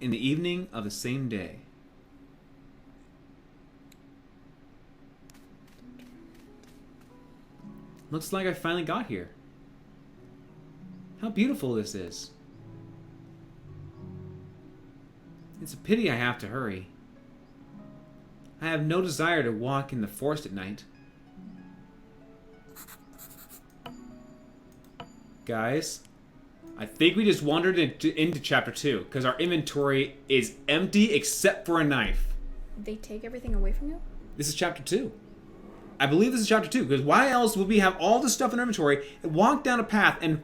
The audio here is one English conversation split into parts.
in the evening of the same day. Looks like I finally got here. How beautiful this is. It's a pity I have to hurry. I have no desire to walk in the forest at night. Guys, I think we just wandered into chapter 2 because our inventory is empty except for a knife. They take everything away from you? This is chapter 2. I believe this is chapter 2 because why else would we have all this stuff in our inventory and walk down a path and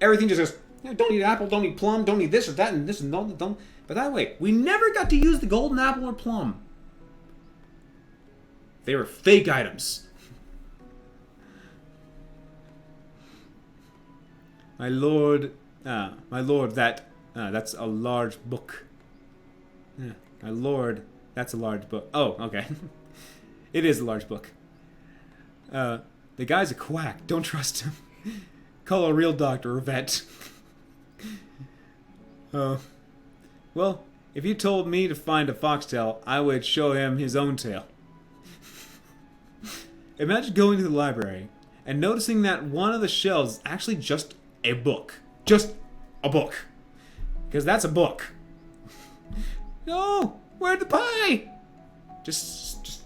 everything just goes, don't need apple, don't need plum, don't need this or that and this and don't. But that way, we never got to use the golden apple or plum. They were fake items. My lord, that's a large book. Yeah, my lord, that's a large book. Oh, okay. It is a large book. The guy's a quack. Don't trust him. Call a real doctor or vet. Oh. Well, if you told me to find a foxtail, I would show him his own tail. Imagine going to the library and noticing that one of the shelves is actually just a book. Just a book. Because that's a book. No! Where'd the pie? Just...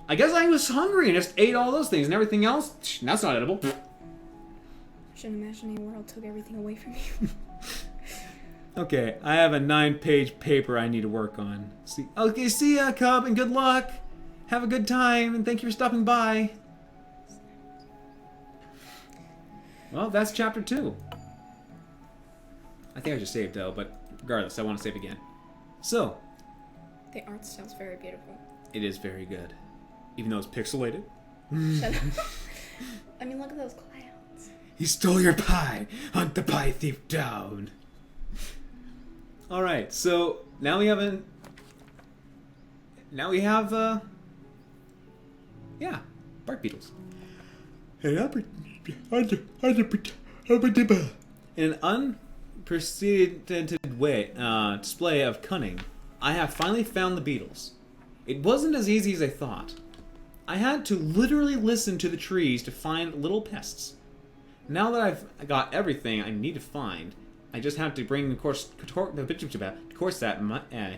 I guess I was hungry and just ate all those things and everything else. That's not edible. I shouldn't imagine a world took everything away from you. Okay, I have a 9-page paper I need to work on. Okay, see ya, Cub, and good luck. Have a good time, and thank you for stopping by. Well, that's chapter 2. I think I just saved, though, but regardless, I want to save again. So. The art style's very beautiful. It is very good. Even though it's pixelated. Shut up. I mean, look at those clouds. He stole your pie. Hunt the pie thief down. Alright, so now we have bark beetles. In an unprecedented way, display of cunning, I have finally found the beetles. It wasn't as easy as I thought. I had to literally listen to the trees to find little pests. Now that I've got everything I need to find, I just have to bring the course that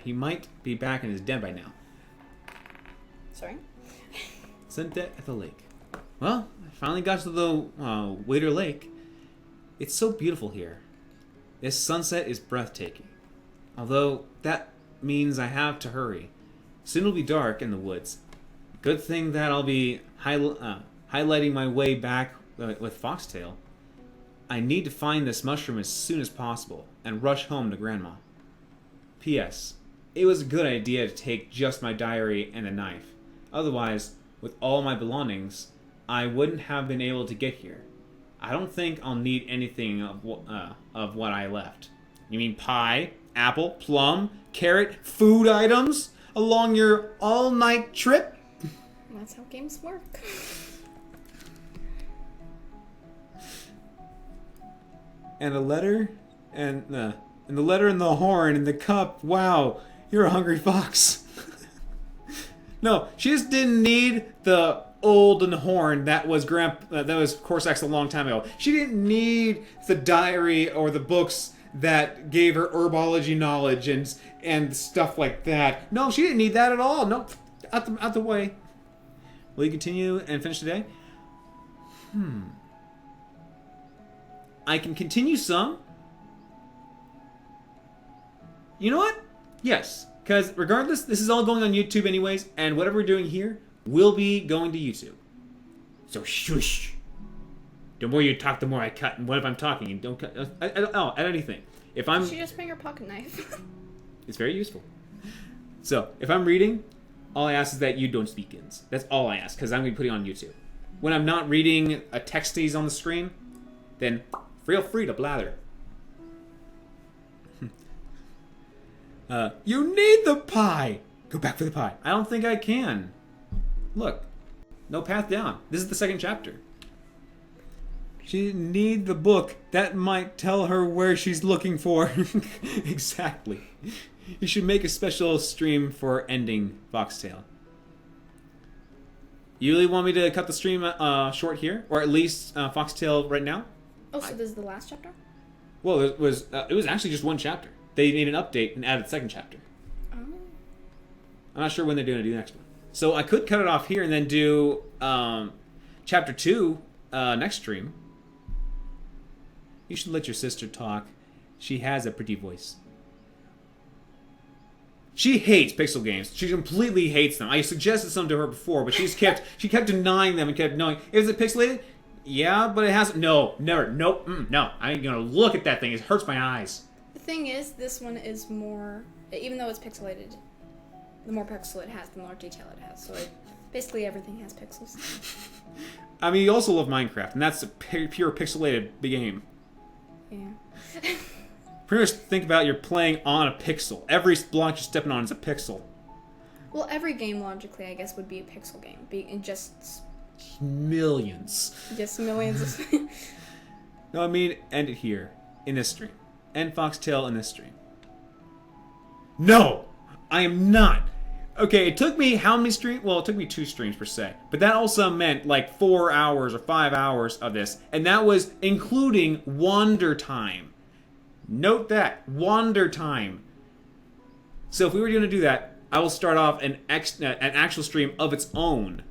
he might be back in his den by now. Sorry? Sunset at the lake. Well, I finally got to the Wader Lake. It's so beautiful here. This sunset is breathtaking. Although, that means I have to hurry. Soon it'll be dark in the woods. Good thing that I'll be highlighting my way back with Foxtail. I need to find this mushroom as soon as possible and rush home to Grandma. P.S. It was a good idea to take just my diary and a knife. Otherwise, with all my belongings, I wouldn't have been able to get here. I don't think I'll need anything of what I left. You mean pie, apple, plum, carrot, food items along your all-night trip? That's how games work. And a letter, and the letter and the horn and the cup. Wow, you're a hungry fox. No, she just didn't need the old and horn that was Corsax a long time ago. She didn't need the diary or the books that gave her herbology knowledge and stuff like that. No, she didn't need that at all. No, out the way. Will you continue and finish today? I can continue some. You know what? Yes, because regardless, this is all going on YouTube anyways, and whatever we're doing here will be going to YouTube. So shush. The more you talk, the more I cut. And what if I'm talking and don't cut? At anything. If I'm, She just bring her pocket knife. It's very useful. So if I'm reading, all I ask is that you don't speak ins. That's all I ask, because I'm going to be putting it on YouTube. When I'm not reading a text that is on the screen, then feel free to blather. You need the pie! Go back for the pie. I don't think I can. Look. No path down. This is the second chapter. She didn't need the book. That might tell her where she's looking for. Exactly. You should make a special stream for ending FoxTail. You really want me to cut the stream short here? Or at least FoxTail right now? Oh, so this is the last chapter? Well, it was actually just one chapter. They made an update and added a second chapter. Oh. I'm not sure when they're going to do the next one. So I could cut it off here and then do chapter 2 next stream. You should let your sister talk. She has a pretty voice. She hates pixel games. She completely hates them. I suggested some to her before, but she kept denying them and kept knowing. Is it pixelated? Yeah, but it hasn't. No, never. Nope. No. I ain't gonna look at that thing. It hurts my eyes. The thing is, this one is more, even though it's pixelated, the more pixel it has, the more detail it has. So basically everything has pixels. I mean, you also love Minecraft, and that's a pure pixelated game. Yeah. Pretty much think about you're playing on a pixel. Every block you're stepping on is a pixel. Well, every game logically, I guess, would be a pixel game. Just millions. Just millions. No, I mean, end it here in this stream. End FoxTail in this stream. No, I am not. Okay, it took me how many streams? Well, it took me 2 streams per se. But that also meant like 4 hours or 5 hours of this. And that was including wander time. Note that. Wander time. So if we were going to do that, I will start off an actual stream of its own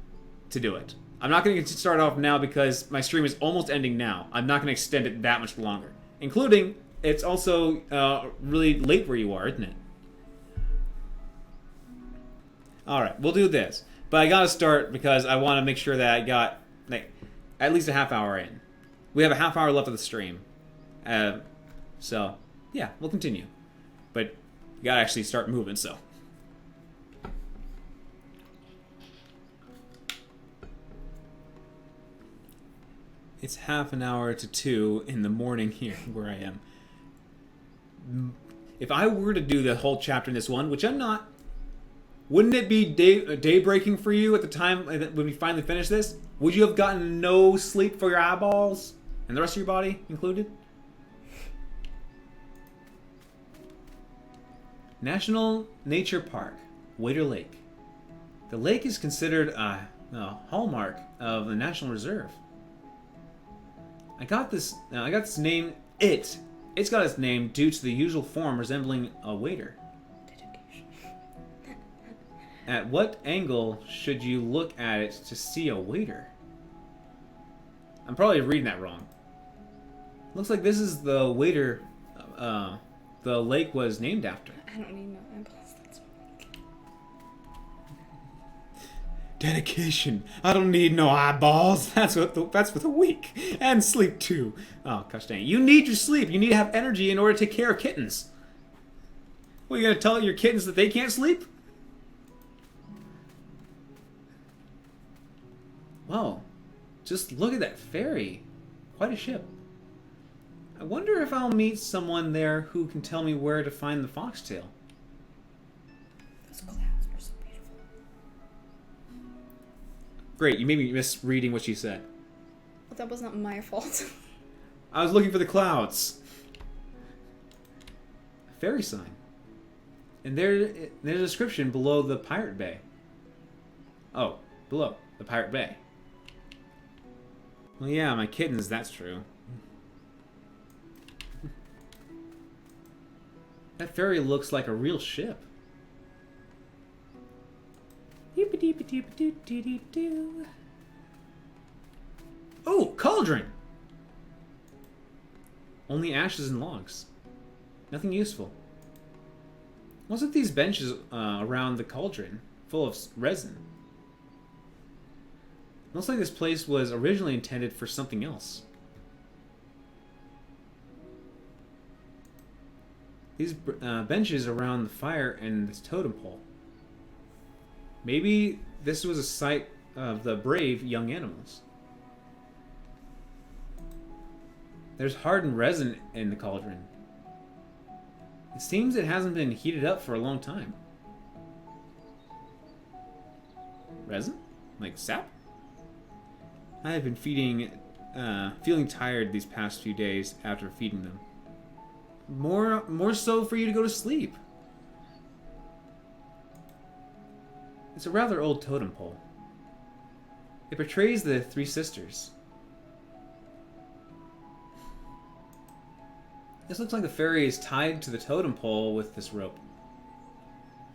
to do it. I'm not going to start off now because my stream is almost ending now. I'm not going to extend it that much longer. Including, it's also really late where you are, isn't it? Alright, we'll do this. But I gotta start because I want to make sure that I got like at least a half hour in. We have a half hour left of the stream. So, yeah, we'll continue. But you gotta actually start moving, so. It's half an hour to 2 in the morning here where I am. If I were to do the whole chapter in this one, which I'm not, wouldn't it be day-breaking for you at the time when we finally finish this? Would you have gotten no sleep for your eyeballs? And the rest of your body included? National Nature Park, Wader Lake. The lake is considered a hallmark of the National Reserve. I got this name, It's got its name due to the usual form resembling a wader. At what angle should you look at it to see a wader? I'm probably reading that wrong. Looks like this is the wader the lake was named after. I don't need no eyeballs. That's Dedication. I don't need no eyeballs. That's for the weak. And sleep too. Oh, gosh dang. You need your sleep. You need to have energy in order to take care of kittens. What, are you going to tell your kittens that they can't sleep? Whoa. Just look at that ferry. Quite a ship. I wonder if I'll meet someone there who can tell me where to find the FoxTail. Those clouds are so beautiful. Great, you made me misreading what she said. Well, that was not my fault. I was looking for the clouds. A ferry sign. And there's a description below the Pirate Bay. Oh, below the Pirate Bay. Well, yeah, my kittens, that's true. That ferry looks like a real ship. Oh, cauldron! Only ashes and logs. Nothing useful. What's with these benches around the cauldron, full of resin? Looks like this place was originally intended for something else. These benches around the fire and this totem pole. Maybe this was a site of the brave young animals. There's hardened resin in the cauldron. It seems it hasn't been heated up for a long time. Resin? Like sap? I have been feeding feeling tired these past few days after feeding them. More so for you to go to sleep. It's a rather old totem pole. It portrays the three sisters. This looks like the fairy is tied to the totem pole with this rope.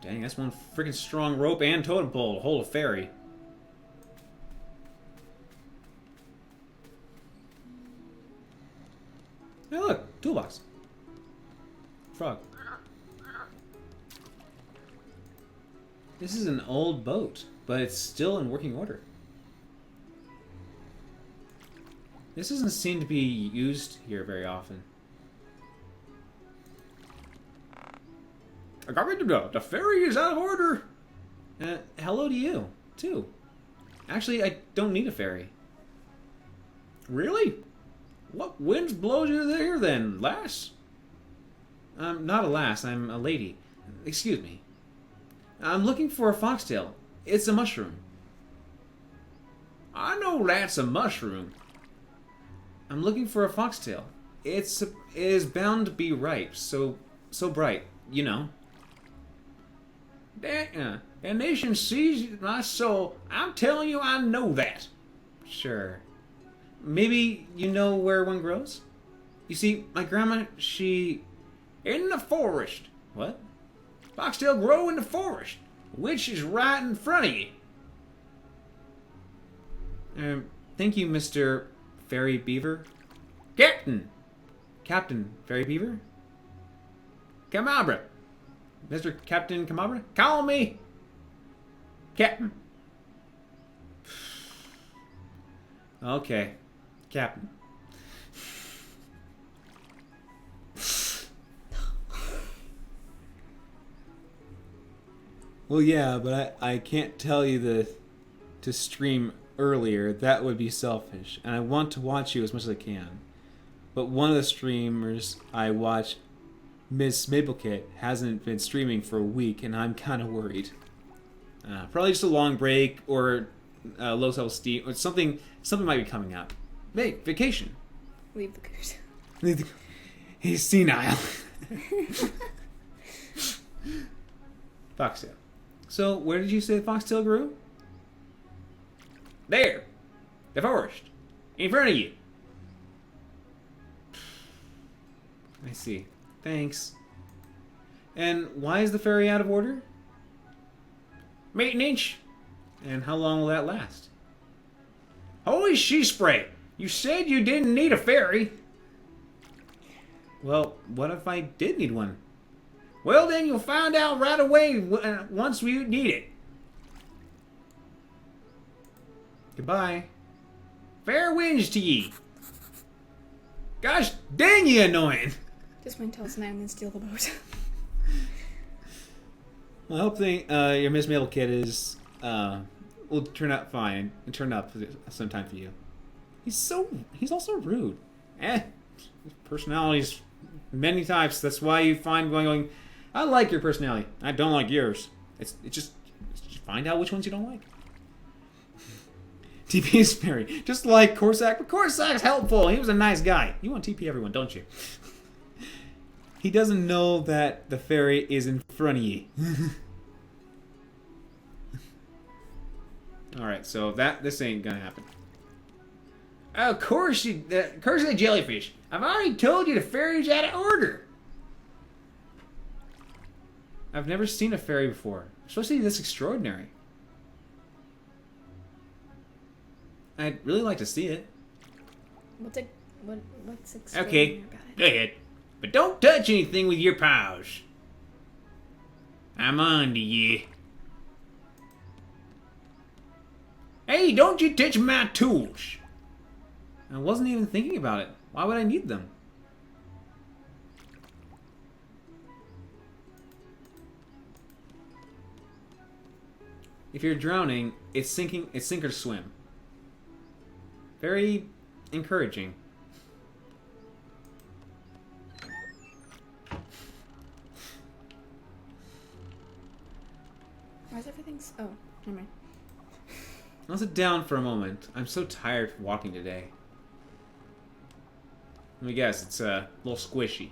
Dang, that's one freaking strong rope and totem pole to hold a fairy. Hey, look, toolbox. Frog. This is an old boat, but it's still in working order. This doesn't seem to be used here very often. I got rid of the ferry is out of order. Hello to you, too. Actually, I don't need a ferry. Really? What winds blows you there then, lass? I'm not a lass, I'm a lady. Excuse me. I'm looking for a foxtail. It's a mushroom. I know that's a mushroom. I'm looking for a foxtail. It is bound to be ripe, so bright, you know. That nation sees my soul. I'm telling you, I know that. Sure. Maybe you know where one grows? You see, my grandma, she... In the forest. What? Foxtail grow in the forest, which is right in front of you. Thank you, Mr. Fairy Beaver. Captain Fairy Beaver? Camabra. Mr. Captain Camabra? Call me Captain. Okay. Captain. Well, yeah, but I can't tell you to stream earlier. That would be selfish. And I want to watch you as much as I can. But one of the streamers I watch, Miss Maplecade, hasn't been streaming for a week, and I'm kind of worried. Probably just a long break or low self-esteem or something. Something might be coming up. Hey, vacation. Leave the curse. He's senile. Foxtail. So, where did you say the foxtail grew? There. The forest. In front of you. I see. Thanks. And why is the ferry out of order? Maintenance. And how long will that last? Holy she spray! You said you didn't need a ferry. Well, what if I did need one? Well, then you'll find out right away once we need it. Goodbye. Fair winds to ye. Gosh dang you annoying. Just wait until it's night and then steal the boat. Well, I hope your Miss Mabel kid is will turn out fine and turn up sometime for you. He's also rude. His personality's many types. That's why you find going. I like your personality. I don't like yours. It's just find out which ones you don't like. TP is Perry. Just like Corsac, but Corsac's helpful. He was a nice guy. You want TP everyone, don't you? He doesn't know that the fairy is in front of you. Alright, so this ain't gonna happen. Of course curse of the jellyfish. I've already told you the fairy's out of order. I've never seen a fairy before, especially this extraordinary. I'd really like to see it. What's extraordinary Okay, about it? go ahead. But don't touch anything with your paws. I'm on to you. Hey, don't you touch my tools. I wasn't even thinking about it. Why would I need them? If you're drowning, it's sink or swim. Very encouraging. Why is everything oh, never mind. I'll sit down for a moment. I'm so tired from walking today. Let me guess, it's a little squishy.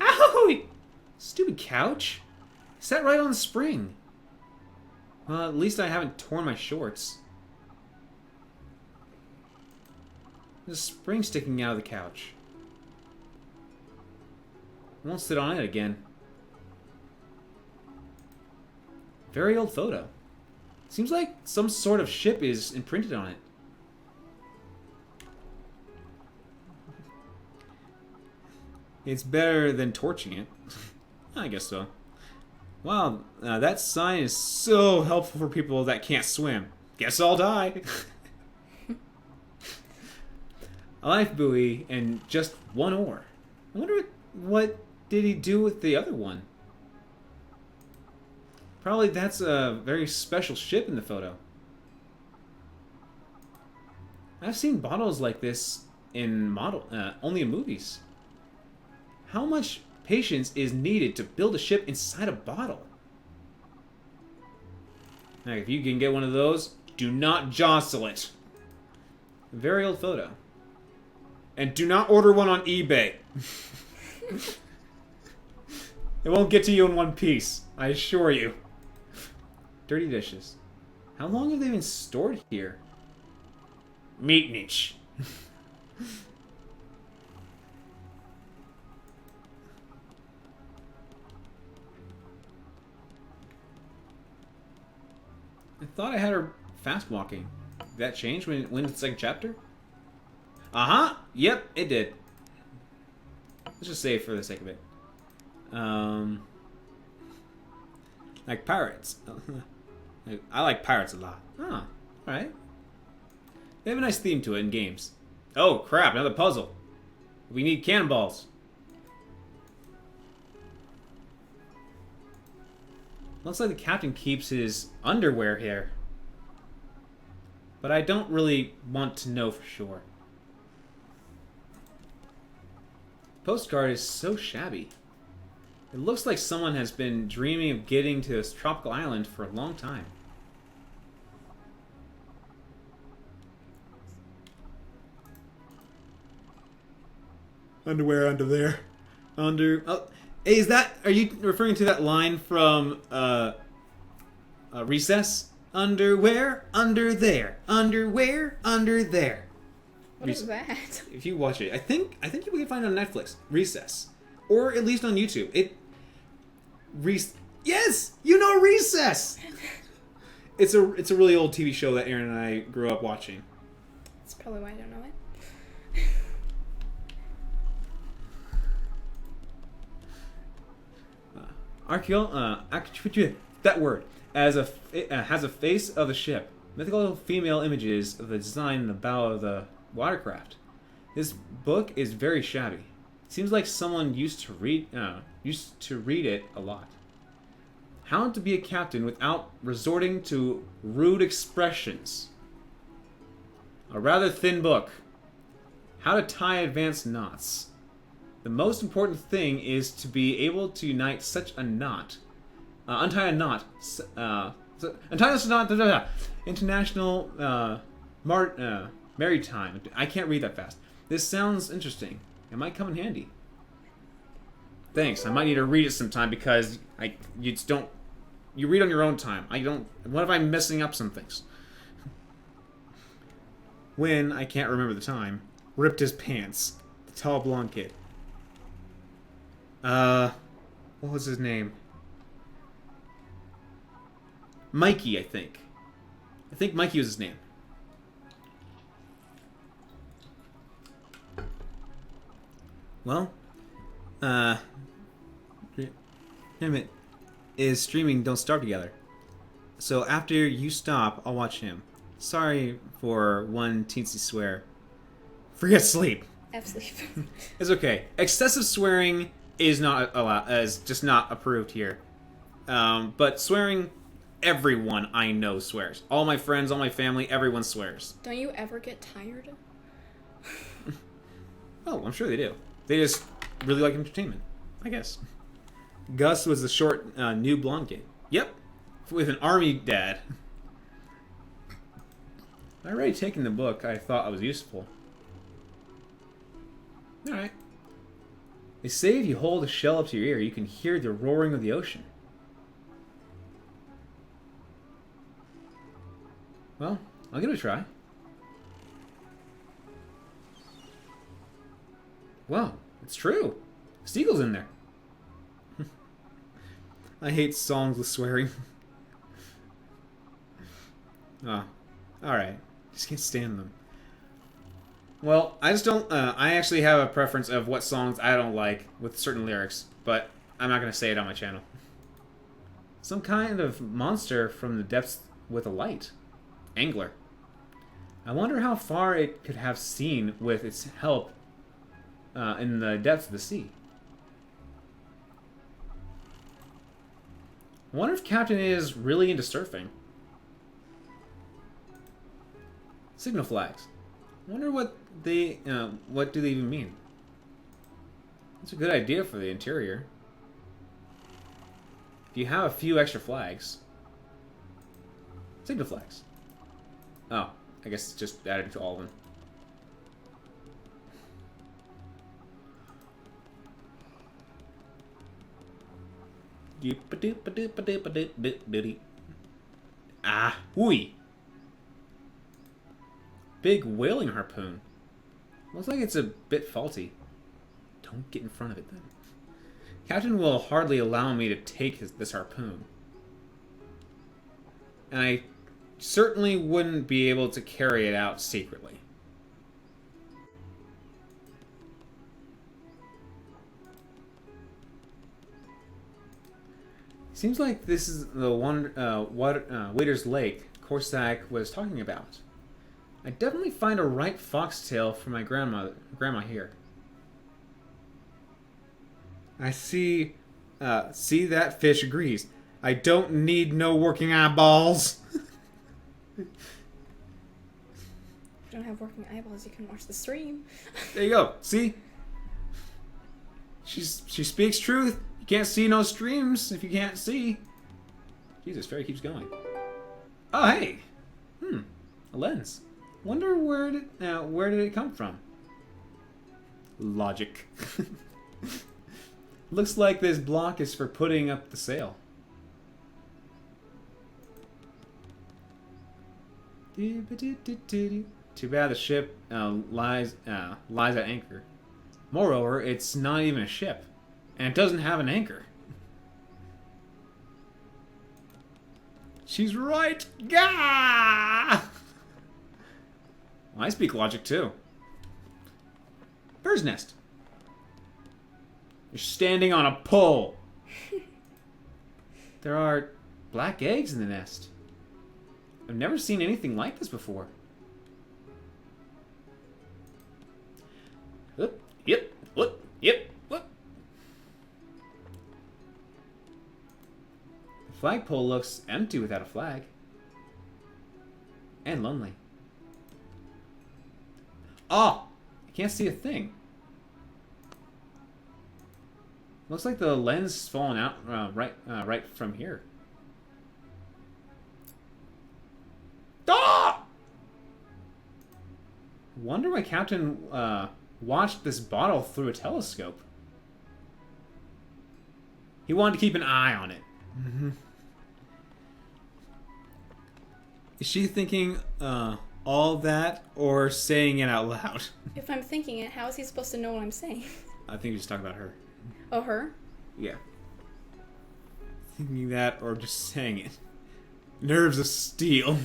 Ow! Stupid couch. Sat right on the spring. Well, at least I haven't torn my shorts. There's a spring sticking out of the couch. I won't sit on it again. Very old photo. Seems like some sort of ship is imprinted on it. It's better than torching it. I guess so. Wow, that sign is so helpful for people that can't swim. Guess I'll die. A life buoy and just one oar. I wonder what did he do with the other one? Probably that's a very special ship in the photo. I've seen bottles like this in only in movies. How much patience is needed to build a ship inside a bottle? Now, if you can get one of those, do not jostle it. Very old photo. And do not order one on eBay. It won't get to you in one piece, I assure you. Dirty dishes. How long have they been stored here? Meat niche. I thought I had her fast walking. Did that change when the second chapter? Uh-huh. Yep, it did. Let's just say it for the sake of it. Like pirates. I like pirates a lot. Oh, alright. They have a nice theme to it in games. Oh, crap, another puzzle. We need cannonballs. Looks like the captain keeps his underwear here. But I don't really want to know for sure. Postcard is so shabby. It looks like someone has been dreaming of getting to this tropical island for a long time. Underwear under there. Oh, hey, are you referring to that line from Recess? Underwear under there. Underwear under there. What is that? If you watch it, I think you can find it on Netflix. Recess, or at least on YouTube. Yes, you know Recess. It's a really old TV show that Aaron and I grew up watching. That's probably why I don't know it. That word has a face of the ship. Mythical female images of the design in the bow of the watercraft. This book is very shabby. Seems like someone used to read it a lot. How to be a captain without resorting to rude expressions. A rather thin book. How to tie advanced knots. The most important thing is to be able to unite such a knot. Untie a knot. Untie this knot. International maritime. I can't read that fast. This sounds interesting. It might come in handy. Thanks. I might need to read it sometime because you read on your own time. What if I'm messing up some things? When I can't remember the time, ripped his pants. The tall blonde kid. What was his name? Mikey, I think. I think Mikey was his name. Well, him is streaming Don't Starve Together. So after you stop, I'll watch him. Sorry for one teensy swear. Forget sleep. F sleep. It's okay. Excessive swearing is not allowed, is just not approved here. But swearing, everyone I know swears. All my friends, all my family, everyone swears. Don't you ever get tired? Oh, I'm sure they do. They just really like entertainment, I guess. Gus was the short, new blonde kid. Yep, with an army dad. I already taken the book. I thought I was useful. Alright. They say if you hold a shell up to your ear, you can hear the roaring of the ocean. Well, I'll give it a try. Wow, it's true. Seagull's in there. I hate songs with swearing. Oh, alright. Just can't stand them. Well, I just don't... I actually have a preference of what songs I don't like with certain lyrics, but I'm not going to say it on my channel. Some kind of monster from the depths with a light. Angler. I wonder how far it could have seen with its help in the depths of the sea. I wonder if Captain is really into surfing. Signal flags. I wonder what do they even mean? That's a good idea for the interior. If you have a few extra flags. Signal flags. Oh, I guess it's just added to all of them. Ah, whooey. Big whaling harpoon. Looks like it's a bit faulty. Don't get in front of it then. Captain will hardly allow me to take this harpoon. And I certainly wouldn't be able to carry it out secretly. Seems like this is the one Waiter's Lake Corsac was talking about. I definitely find a right foxtail for my grandma here. I see that fish agrees. I don't need no working eyeballs. If you don't have working eyeballs, you can watch the stream. There you go. See? She speaks truth. You can't see no streams if you can't see. Jesus, fairy keeps going. Oh, hey. A lens. Wonder where did it come from? Logic. Looks like this block is for putting up the sail. Too bad the ship lies at anchor. Moreover, it's not even a ship, and it doesn't have an anchor. She's right. Gah! Well, I speak logic too. Bird's nest. You're standing on a pole. There are black eggs in the nest. I've never seen anything like this before. Yep. The flagpole looks empty without a flag. And lonely. Oh! I can't see a thing. Looks like the lens is falling out right from here. Ah! Wonder why Captain watched this bottle through a telescope. He wanted to keep an eye on it. Is she thinking all that or saying it out loud? If I'm thinking it, how is he supposed to know what I'm saying? I think he's talking about her. Oh, her? Yeah. Thinking that or just saying it. Nerves of steel.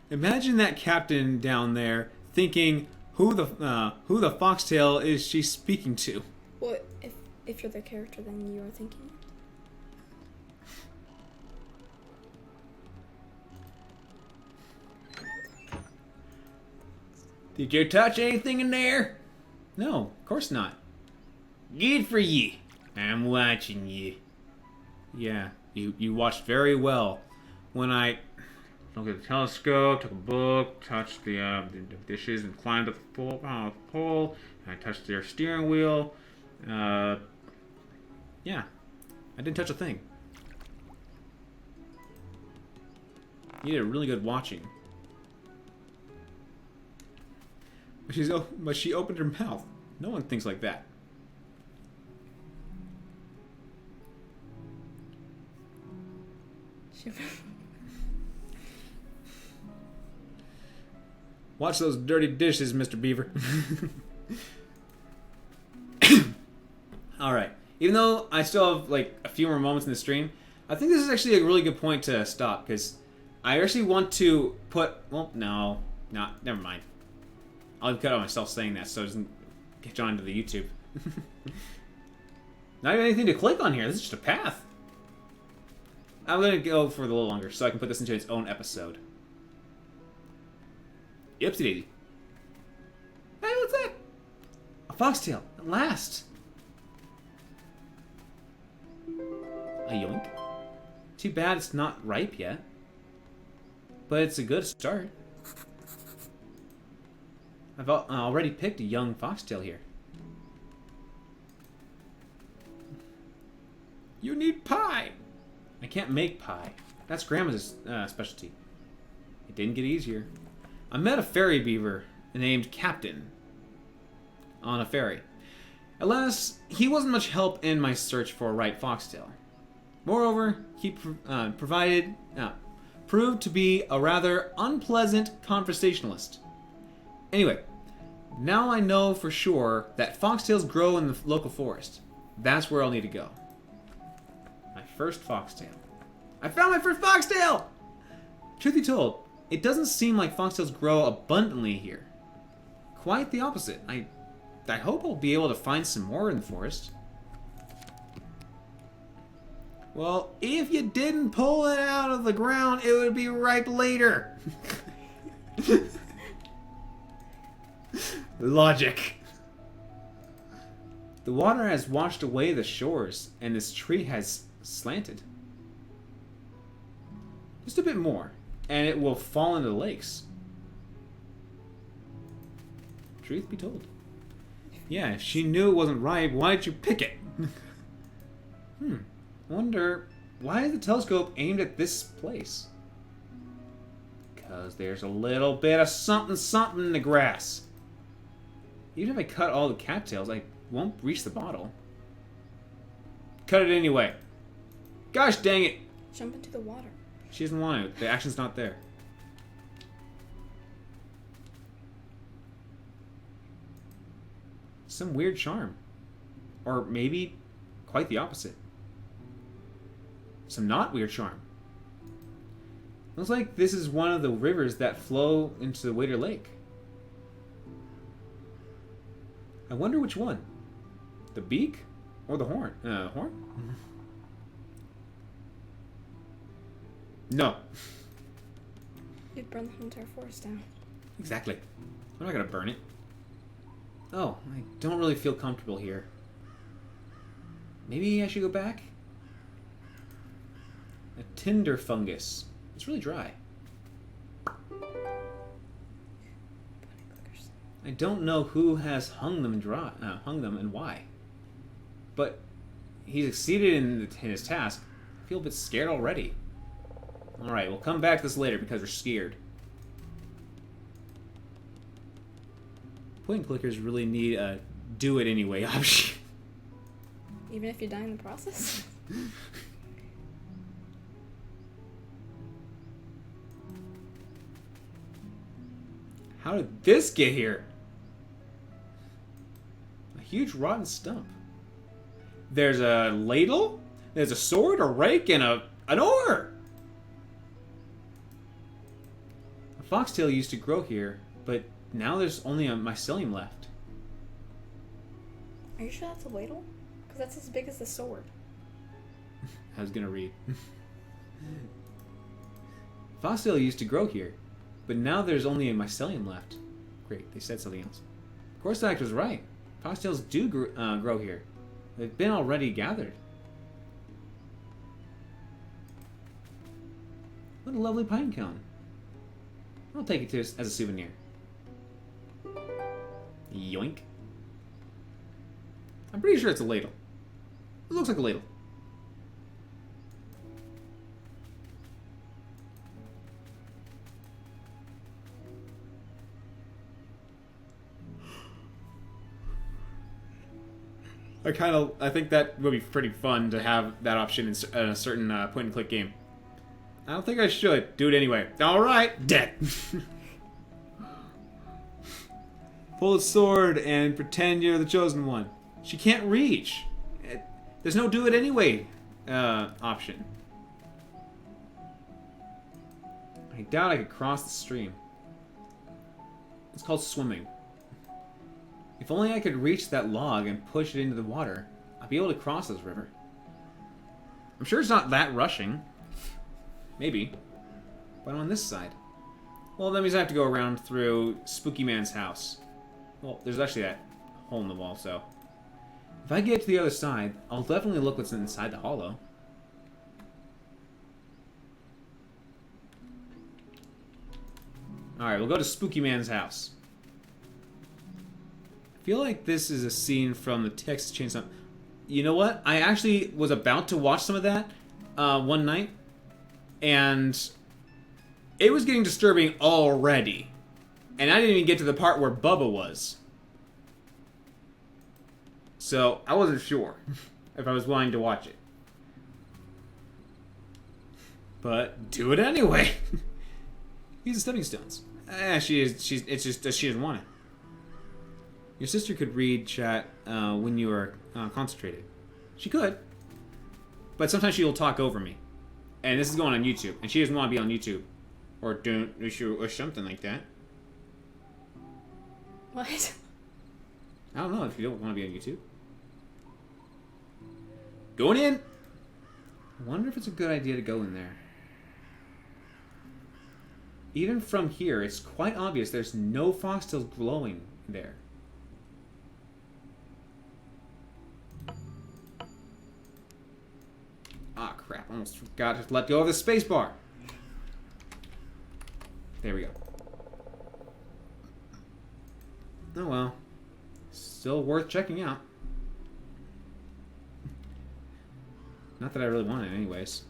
Imagine that captain down there thinking who the foxtail is she speaking to. Well, if you're the character, then you are thinking it. Did you touch anything in there? No, of course not. Good for ye. I'm watching ye. Yeah, you watched very well. When I looked at the telescope, took a book, touched the dishes, and climbed up the pole, and I touched their steering wheel. Yeah, I didn't touch a thing. You did a really good watching. But she opened her mouth. No one thinks like that. Watch those dirty dishes, Mr. Beaver. Alright. Even though I still have like a few more moments in the stream, I think this is actually a really good point to stop, because I actually want to put... Well, no. Never mind. I'll cut out myself saying that so it doesn't get drawn into the YouTube. Not even anything to click on here. This is just a path. I'm going to go for a little longer so I can put this into its own episode. Yipsy daisy. Hey, what's that? A foxtail. At last. A yoink. Too bad it's not ripe yet. But it's a good start. I've already picked a young foxtail here. You need pie! I can't make pie. That's Grandma's specialty. It didn't get easier. I met a fairy beaver named Captain on a ferry. Alas, he wasn't much help in my search for a right foxtail. Moreover, he proved to be a rather unpleasant conversationalist. Anyway, now I know for sure that foxtails grow in the local forest. That's where I'll need to go. My first foxtail. I found my first foxtail! Truth be told, it doesn't seem like foxtails grow abundantly here. Quite the opposite. I hope I'll be able to find some more in the forest. Well, if you didn't pull it out of the ground, it would be ripe later. Logic. The water has washed away the shores, and this tree has slanted. Just a bit more, and it will fall into the lakes. Truth be told. Yeah, if she knew it wasn't ripe, why did you pick it? Wonder, why is the telescope aimed at this place? Because there's a little bit of something in the grass. Even if I cut all the cattails, I won't reach the bottle. Cut it anyway. Gosh dang it! Jump into the water. She doesn't want to. The action's not there. Some weird charm. Or maybe quite the opposite. Some not weird charm. Looks like this is one of the rivers that flow into the Wader Lake. I wonder which one. The beak or the horn? Horn? No. You'd burn the entire forest down. Exactly. I'm not gonna burn it. Oh, I don't really feel comfortable here. Maybe I should go back? A tinder fungus. It's really dry. I don't know who has hung them and why. But he succeeded in his task. I feel a bit scared already. Alright, we'll come back to this later because we're scared. Point clickers really need a do it anyway option. Even if you die in the process? How did this get here? A huge rotten stump. There's a ladle, there's a sword, a rake, and an oar! A foxtail used to grow here, but now there's only a mycelium left. Are you sure that's a ladle? Because that's as big as the sword. I was gonna read. Foxtail used to grow here, but now there's only a mycelium left. Great, they said something else. Corsac was right. Foxtails do grow here. They've been already gathered. What a lovely pine cone. I'll take it as a souvenir. Yoink. I'm pretty sure it's a ladle. It looks like a ladle. I think that would be pretty fun to have that option in a certain point-and-click game. I don't think I should. Do it anyway. Alright, dead. Pull a sword and pretend you're the chosen one. She can't reach. There's no do it anyway option. I doubt I could cross the stream. It's called swimming. If only I could reach that log and push it into the water, I'd be able to cross this river. I'm sure it's not that rushing. Maybe. But on this side. Well, that means I have to go around through Spooky Man's house. Well, there's actually that hole in the wall, so... If I get to the other side, I'll definitely look what's inside the hollow. Alright, we'll go to Spooky Man's house. I feel like this is a scene from the Texas Chainsaw... You know what? I actually was about to watch some of that one night, and it was getting disturbing already. And I didn't even get to the part where Bubba was. So, I wasn't sure if I was willing to watch it. But, do it anyway. These are stepping stones. It's just that she doesn't want it. Your sister could read chat when you are concentrated. She could. But sometimes she will talk over me. And this is going on YouTube. And she doesn't want to be on YouTube. Or something like that. What? I don't know if you don't want to be on YouTube. Going in! I wonder if it's a good idea to go in there. Even from here, it's quite obvious there's no foxtails glowing there. Ah, crap. I almost forgot to let go of the spacebar. There we go. Oh well. Still worth checking out. Not that I really want it anyways.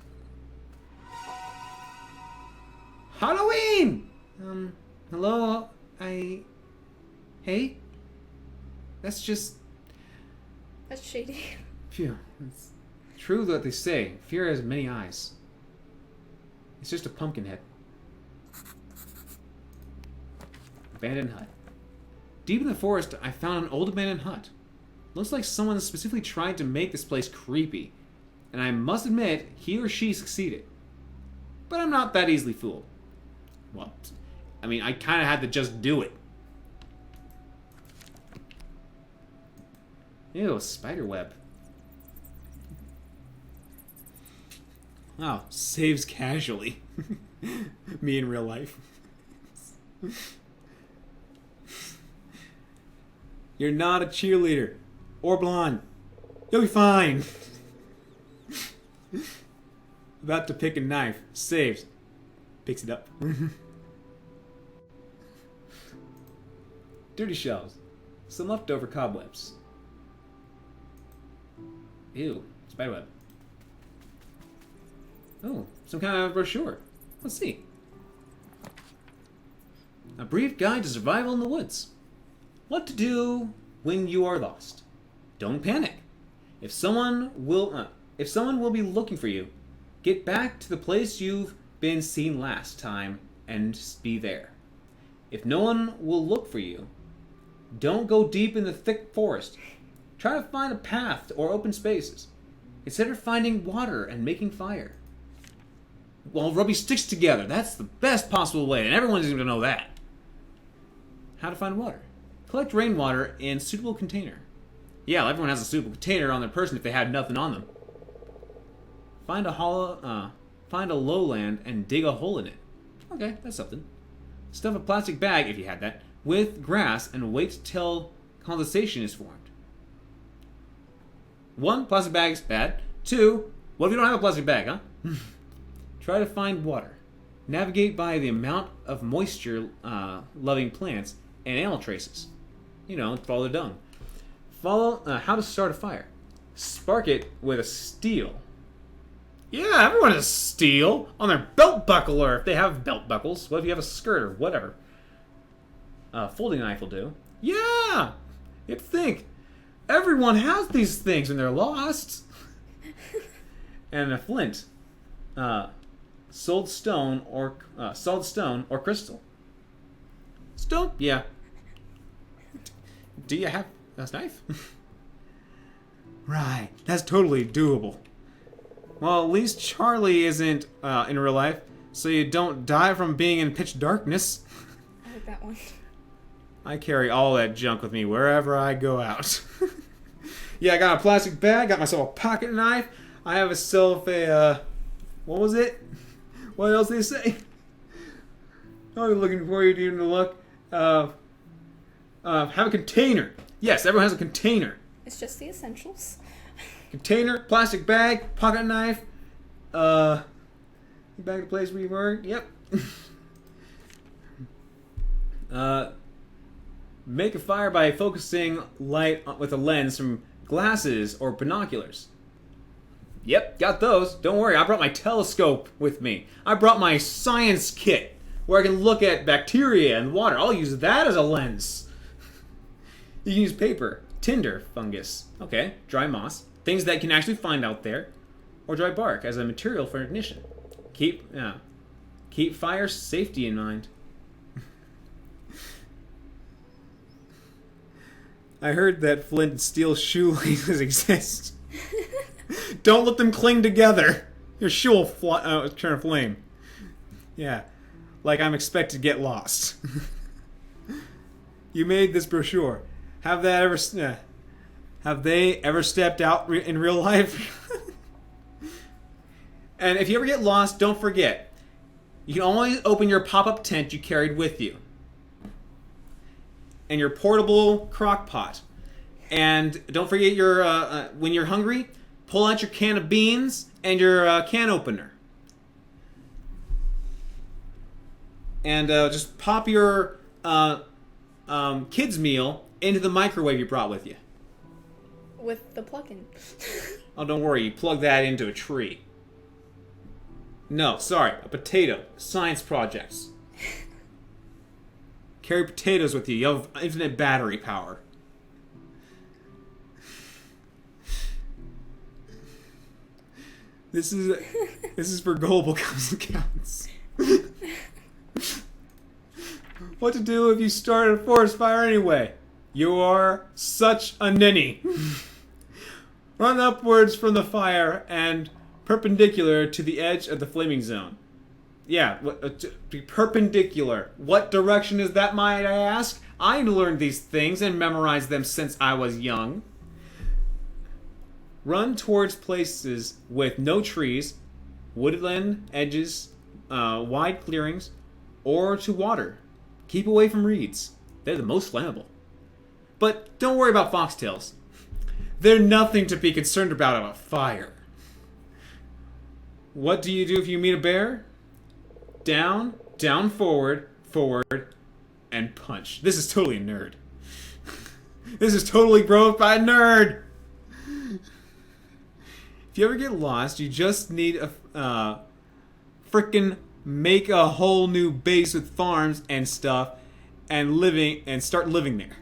Halloween! Hello? Hey? That's just... That's shady. Phew. It's true that they say, fear has many eyes. It's just a pumpkin head. Abandoned hut. Deep in the forest, I found an old abandoned hut. Looks like someone specifically tried to make this place creepy. And I must admit, he or she succeeded. But I'm not that easily fooled. Well, I mean, I kind of had to just do it. Ew, a spider web. Wow, saves casually. Me in real life. You're not a cheerleader. Or blonde. You'll be fine. About to pick a knife. Saves. Picks it up. Dirty shells. Some leftover cobwebs. Ew. Spiderweb. Oh, some kind of brochure. Let's see. A brief guide to survival in the woods. What to do when you are lost. Don't panic. If someone will be looking for you, get back to the place you've been seen last time and be there. If no one will look for you, don't go deep in the thick forest. Try to find a path or open spaces. Consider finding water and making fire. Well, rubbing sticks together. That's the best possible way, and everyone's going to know that. How to find water. Collect rainwater in suitable container. Yeah, well, everyone has a suitable container on their person if they had nothing on them. Find a lowland and dig a hole in it. Okay, that's something. Stuff a plastic bag, if you had that, with grass and wait till condensation is formed. 1, plastic bag's bad. 2, what if you don't have a plastic bag, huh? Try to find water. Navigate by the amount of moisture loving plants and animal traces. You know, follow the dung. Follow how to start a fire. Spark it with a steel. Yeah, everyone has steel on their belt buckle, or if they have belt buckles. What if you have a skirt or whatever? Folding knife will do. Yeah! You have to think. Everyone has these things when they're lost. And a flint. Solid stone or crystal. Stone? Yeah. Do you have a knife? Right. That's totally doable. Well, at least Charlie isn't in real life, so you don't die from being in pitch darkness. I like that one. I carry all that junk with me wherever I go out. Yeah, I got a plastic bag, got myself a pocket knife. I have myself a, what was it? What else did they say? I'm looking for you to even look. Have a container. Yes, everyone has a container. It's just the essentials. Container, plastic bag, pocket knife. Back to the place we were. Yep. Make a fire by focusing light with a lens from glasses or binoculars. Yep, got those. Don't worry, I brought my telescope with me. I brought my science kit where I can look at bacteria and water. I'll use that as a lens. You can use paper, tinder, fungus. Okay, dry moss. Things that you can actually find out there. Or dry bark as a material for ignition. Keep fire safety in mind. I heard that flint and steel shoelaces exist. Don't let them cling together. Your shoe will turn a flame. Yeah, like I'm expected to get lost. You made this brochure. Have they ever stepped out in real life? And if you ever get lost, don't forget, you can always open your pop-up tent you carried with you. And your portable crock pot. And don't forget your when you're hungry, pull out your can of beans and your can opener. And just pop your kids' meal into the microwave you brought with you. With the plug-in. Oh, don't worry. You plug that into a tree. No, sorry. A potato. Science projects. Carry potatoes with you. You have infinite battery power. This is for gullible counts. What to do if you start a forest fire anyway? You are such a ninny. Run upwards from the fire and perpendicular to the edge of the flaming zone. Yeah, be perpendicular. What direction is that, might I ask? I learned these things and memorized them since I was young. Run towards places with no trees, woodland edges, wide clearings, or to water. Keep away from reeds. They're the most flammable. But don't worry about foxtails. They're nothing to be concerned about in a fire. What do you do if you meet a bear? Down, down, forward, forward, and punch. This is totally a nerd. This is totally brought by a nerd. If you ever get lost, you just need a frickin' make a whole new base with farms and stuff, and start living there.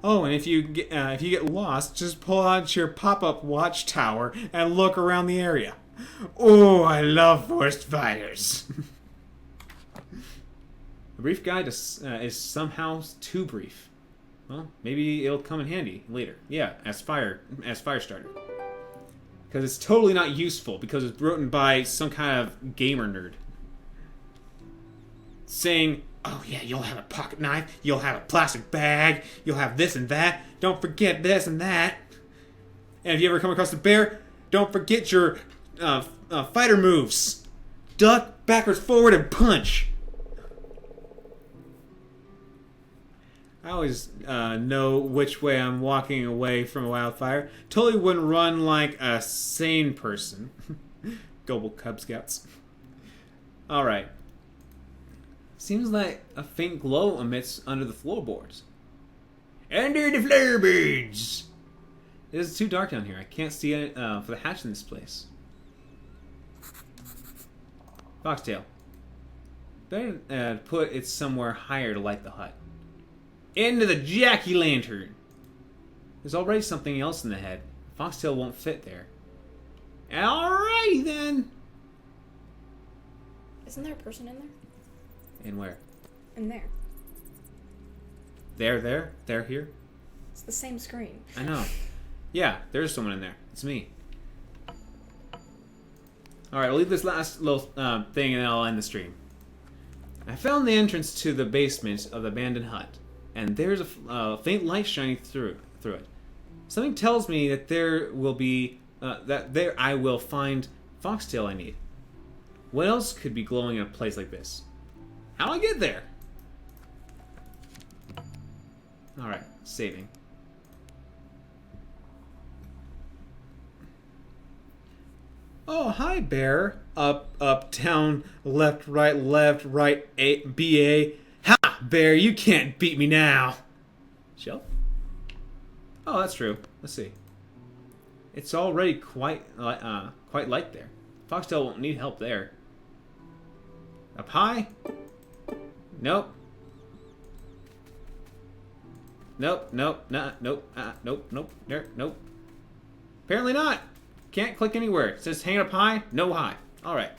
Oh, and if you get lost, just pull out your pop-up watchtower and look around the area. Oh, I love forest fires. A brief guide is somehow too brief. Well, maybe it'll come in handy later. Yeah, as fire starter. Because it's totally not useful because it's written by some kind of gamer nerd. Saying, oh yeah, you'll have a pocket knife, you'll have a plastic bag, you'll have this and that, don't forget this and that. And if you ever come across a bear, don't forget your fighter moves. Duck, backwards, forward, and punch. I always know which way I'm walking away from a wildfire. Totally wouldn't run like a sane person. Global Cub Scouts. Alright. Seems like a faint glow emits under the floorboards. Under the floorboards! It is too dark down here. I can't see it for the hatch in this place. FoxTail. Better put it somewhere higher to light the hut. Into the jacky-lantern! There's already something else in the head. FoxTail won't fit there. Alrighty then! Isn't there a person in there? In where? In there. There, here? It's the same screen. I know. Yeah, there's someone in there. It's me. Alright, I'll leave this last little thing and then I'll end the stream. I found the entrance to the basement of the abandoned hut, and there's a faint light shining through it. Something tells me that there will be there I will find FoxTail I need. What else could be glowing in a place like this? How do I get there? Alright, saving. Oh, hi, bear. Up, down, left, right, A, B, A. Ha, bear, you can't beat me now. Shelf? Oh, that's true. Let's see. It's already quite light there. FoxTail won't need help there. Up high? Nope. Nope. There, nope. Apparently not. Can't click anywhere. It says hang up high, no high. Alright.